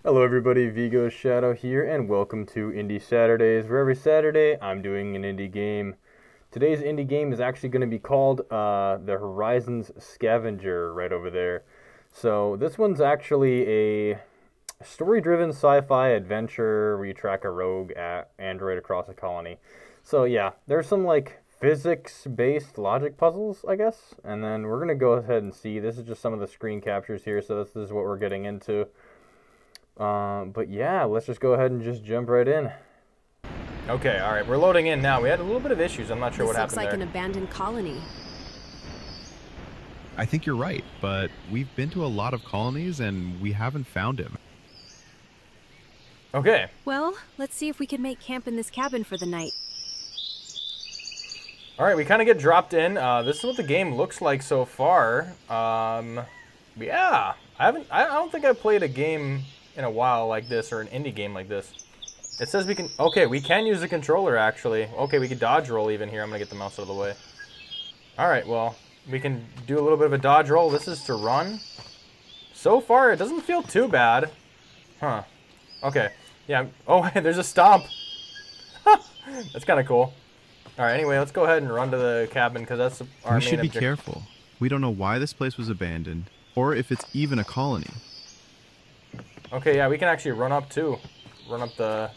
Hello everybody, Vigo Shadow here, and welcome to Indie Saturdays, where every Saturday I'm doing an indie game. Today's indie game is actually going to be called the Horizon Scavenger, right over there. So this one's actually a story-driven sci-fi adventure where you track a rogue android across a colony. So yeah, there's some like physics-based logic puzzles, I guess, and then we're going to go ahead and see. This is just some of the screen captures here, so this is what we're getting into. But yeah, let's just go ahead and just jump right in. Okay, all right, we're loading in now. We had a little bit of issues. I'm not sure what happened there. This looks like an abandoned colony. I think you're right, but we've been to a lot of colonies and we haven't found him. Okay. Well, let's see if we can make camp in this cabin for the night. All right, we kind of get dropped in. This is what the game looks like so far. Yeah, I don't think I've played a game in a while like this, or an indie game like this. It says we can, okay, we can use the controller actually. Okay, we can dodge roll even here. I'm gonna get the mouse out of the way. All right, well, we can do a little bit of a dodge roll. This is to run. So far, it doesn't feel too bad. Huh. Okay, yeah, oh, there's a stomp. That's kind of cool. All right, anyway, let's go ahead and run to the cabin because that's our main We should be objective. careful. We don't know why this place was abandoned, or if it's even a colony. Okay, yeah, we can actually run up too. Run up the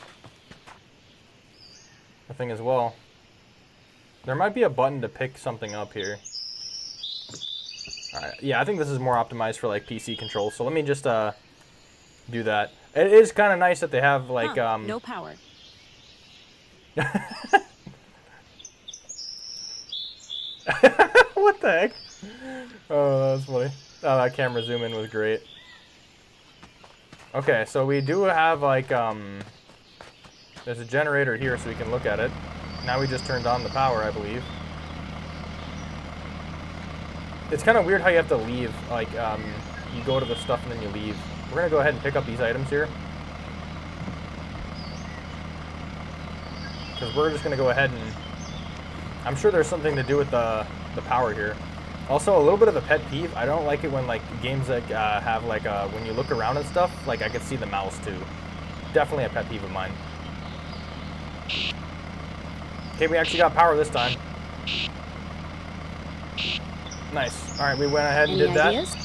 thing as well. There might be a button to pick something up here. Alright, yeah, I think this is more optimized for like PC controls, so let me just do that. It is kind of nice that they have like no power. What the heck? Oh, that's funny. Oh, that camera zoom in was great. Okay, so we do have like there's a generator here so we can look at it. Now we just turned on the power, I believe. It's kind of weird how you have to leave, like you go to the stuff and then you leave. We're gonna go ahead and pick up these items here. Because we're just gonna go ahead and I'm sure there's something to do with the power here. Also, a little bit of a pet peeve. I don't like it when like games like have like when you look around and stuff, like I could see the mouse too. Definitely a pet peeve of mine. Okay, we actually got power this time. Nice. All right, we went ahead and Any did that. ideas?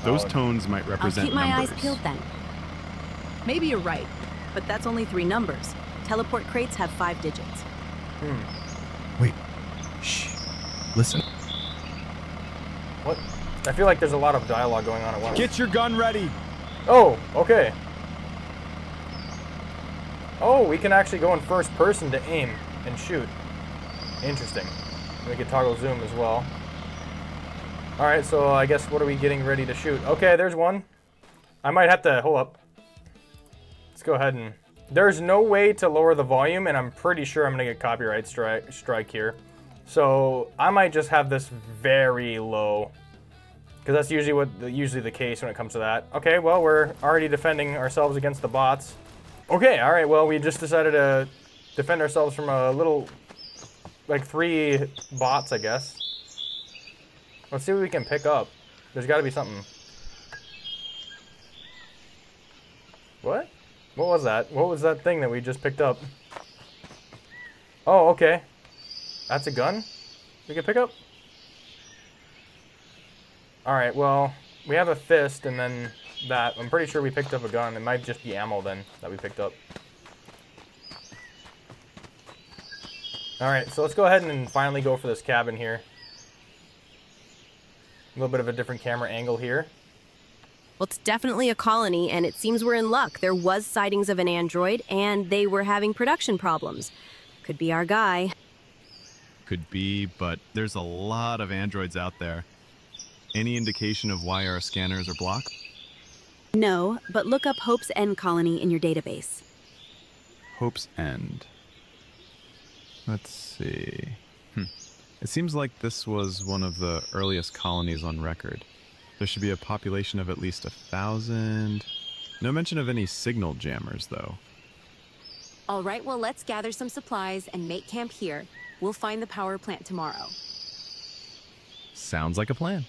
Those Oh. tones might I'll represent keep my numbers. eyes peeled then. Maybe you're right, but that's only 3 numbers. Teleport crates have 5 digits. Wait. Shh. Listen. What? I feel like there's a lot of dialogue going on at once. Get your gun ready. Oh, okay. Oh, we can actually go in first person to aim and shoot. Interesting. We can toggle zoom as well. Alright, so I guess what are we getting ready to shoot? Okay, there's one. I might have to, hold up. Let's go ahead and... There's no way to lower the volume, and I'm pretty sure I'm going to get copyright strike here. So I might just have this very low. Because that's usually the case when it comes to that. Okay, well, we're already defending ourselves against the bots. Okay, alright, well, we just decided to defend ourselves from a little... like 3 bots, I guess. Let's see what we can pick up. There's got to be something. What? What was that? What was that thing that we just picked up? Oh, okay. That's a gun we can pick up? Alright, well, we have a fist and then that. I'm pretty sure we picked up a gun. It might just be ammo then that we picked up. Alright, so let's go ahead and finally go for this cabin here. A little bit of a different camera angle here. Well, it's definitely a colony, and it seems we're in luck. There was sightings of an android, and they were having production problems. Could be our guy. Could be, but there's a lot of androids out there. Any indication of why our scanners are blocked? No, but look up Hope's End Colony in your database. Hope's End. Let's see. It seems like this was one of the earliest colonies on record. There should be a population of at least 1,000. No mention of any signal jammers, though. All right, well, let's gather some supplies and make camp here. We'll find the power plant tomorrow. Sounds like a plan.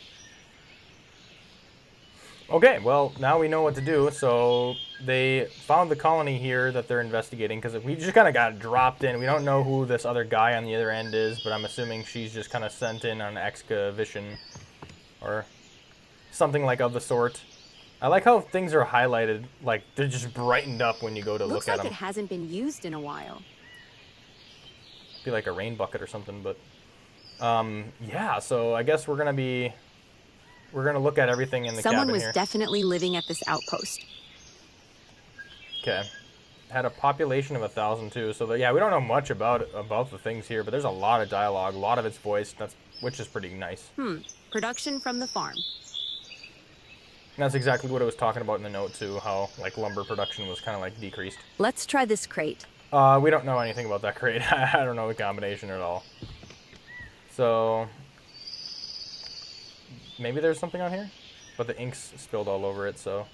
Okay, well, now we know what to do. So they found the colony here that they're investigating because we just kind of got dropped in. We don't know who this other guy on the other end is, but I'm assuming she's just kind of sent in on excavation or something like of the sort. I like how things are highlighted, like they're just brightened up when you go to Looks look at like them. it hasn't been used in a while. Be like a rain bucket or something, but yeah. So I guess we're gonna look at everything in the Someone cabin was here. definitely living at this outpost. Okay. Had a population of 1,000 too, so yeah, we don't know much about the things here, but there's a lot of dialogue, a lot of it's voiced, which is pretty nice. Production from the farm. And that's exactly what I was talking about in the note too, how like lumber production was kind of like decreased. Let's try this crate. We don't know anything about that crate. I don't know the combination at all. So maybe there's something on here, but the ink's spilled all over it, so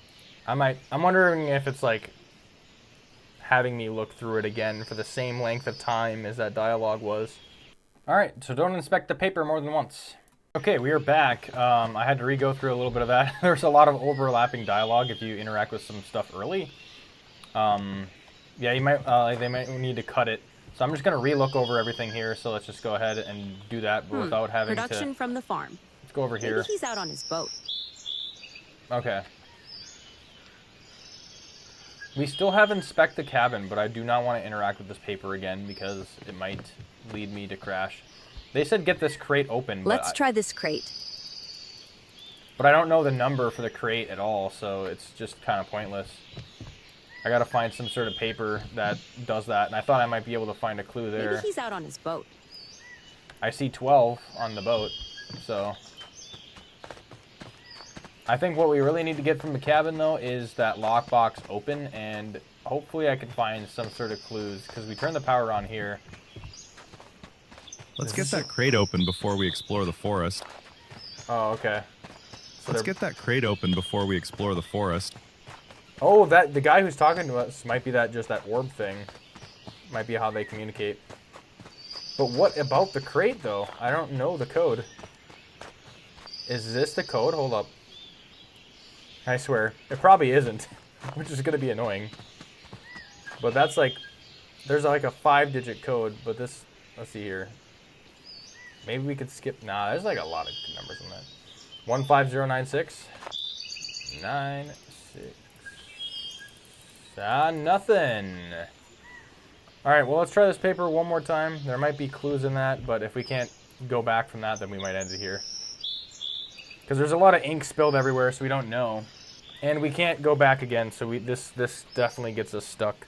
I'm wondering if it's like having me look through it again for the same length of time as that dialogue was. Alright, so don't inspect the paper more than once. Okay, we are back. I had to re-go through a little bit of that. There's a lot of overlapping dialogue if you interact with some stuff early. Yeah, you might they might need to cut it. So I'm just going to re-look over everything here, so let's just go ahead and do that without having Production to... from the farm. Let's go over here. Maybe he's out on his boat. Okay. We still have inspect the cabin, but I do not want to interact with this paper again because it might lead me to crash. They said get this crate open, Let's try this crate. but I don't know the number for the crate at all, so it's just kind of pointless. I gotta find some sort of paper that does that, and I thought I might be able to find a clue there. Maybe he's out on his boat. I see 12 on the boat, so... I think what we really need to get from the cabin, though, is that lockbox open, and hopefully I can find some sort of clues, because we turned the power on here. Let's get that crate open before we explore the forest. Oh, okay. So Let's get that crate open before we explore the forest. Oh, the guy who's talking to us might be just that orb thing. Might be how they communicate. But what about the crate, though? I don't know the code. Is this the code? Hold up. I swear. It probably isn't, which is going to be annoying. But that's like... There's like a 5-digit code, but this... Let's see here. Maybe we could skip... Nah, there's like a lot of numbers in that. 15096. 96. Nothing. Alright, well, let's try this paper one more time. There might be clues in that, but if we can't go back from that, then we might end it here. Because there's a lot of ink spilled everywhere, so we don't know. And we can't go back again, so this definitely gets us stuck.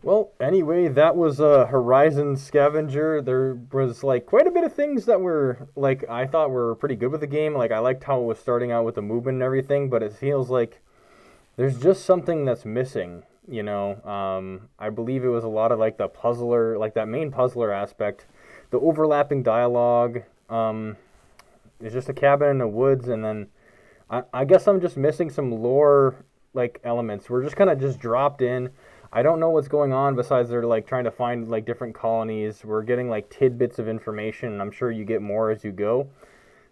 Well, anyway, that was Horizon Scavenger. There was like quite a bit of things that were like I thought were pretty good with the game. Like I liked how it was starting out with the movement and everything, but it feels like there's just something that's missing, you know. I believe it was a lot of like the puzzler, like that main puzzler aspect, the overlapping dialogue. It's just a cabin in the woods, and then I guess I'm just missing some lore like elements. We're just kind of just dropped in. I don't know what's going on besides they're like trying to find like different colonies. We're getting like tidbits of information, and I'm sure you get more as you go.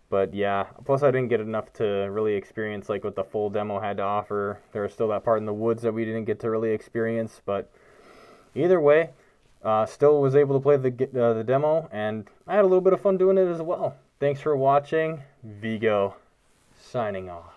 But yeah, plus I didn't get enough to really experience like what the full demo had to offer. There was still that part in the woods that we didn't get to really experience. But either way, still was able to play the demo, and I had a little bit of fun doing it as well. Thanks for watching. Vigo, signing off.